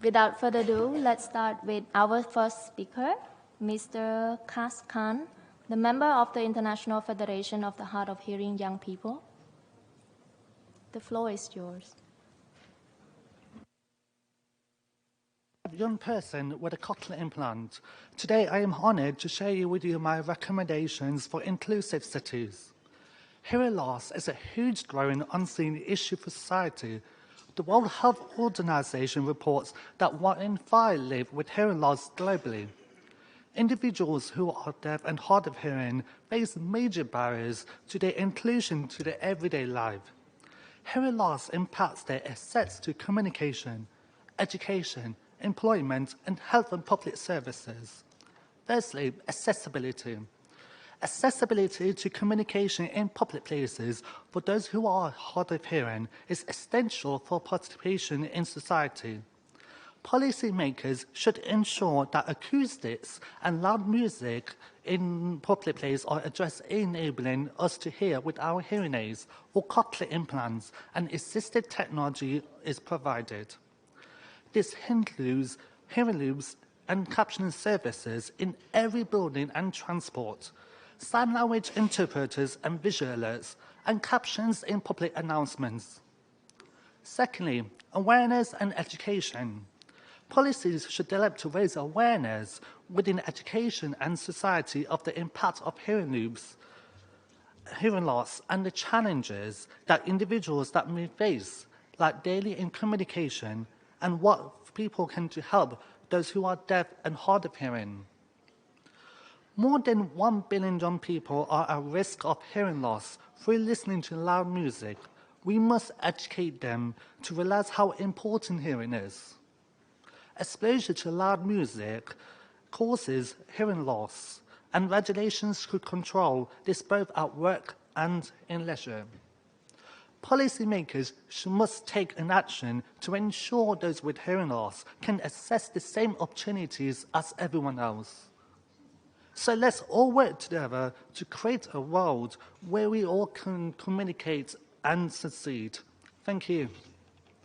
Without further ado, let's start with our first speaker, Mr. Qais Khan, the member of the International Federation of the Hard of Hearing Young People. The floor is yours. A young person with a cochlear implant. Today I am honored to share with you my recommendations for inclusive cities. Hearing loss is a huge growing unseen issue for society. The World Health Organization reports that 1 in 5 live with hearing loss globally. Individuals who are deaf and hard of hearing face major barriers to their inclusion to their everyday life. Hearing loss impacts their access to communication, education, employment, and health and public services. Firstly, accessibility. Accessibility to communication in public places for those who are hard of hearing is essential for participation in society. Policymakers should ensure that acoustics and loud music in public places are addressed, enabling us to hear with our hearing aids or cochlear implants, and assisted technology is provided. This includes hearing loops and captioning services in every building and transport, sign language interpreters and visual alerts, and captions in public announcements. Secondly, awareness and education. Policies should develop to raise awareness within education and society of the impact of hearing loops, hearing loss, and the challenges that individuals that may face, like daily in communication, and what people can do to help those who are deaf and hard of hearing. More than 1 billion young people are at risk of hearing loss through listening to loud music. We must educate them to realize how important hearing is. Exposure to loud music causes hearing loss, and regulations could control this both at work and in leisure. Policymakers must take an action to ensure those with hearing loss can access the same opportunities as everyone else. So let's all work together to create a world where we all can communicate and succeed. Thank you.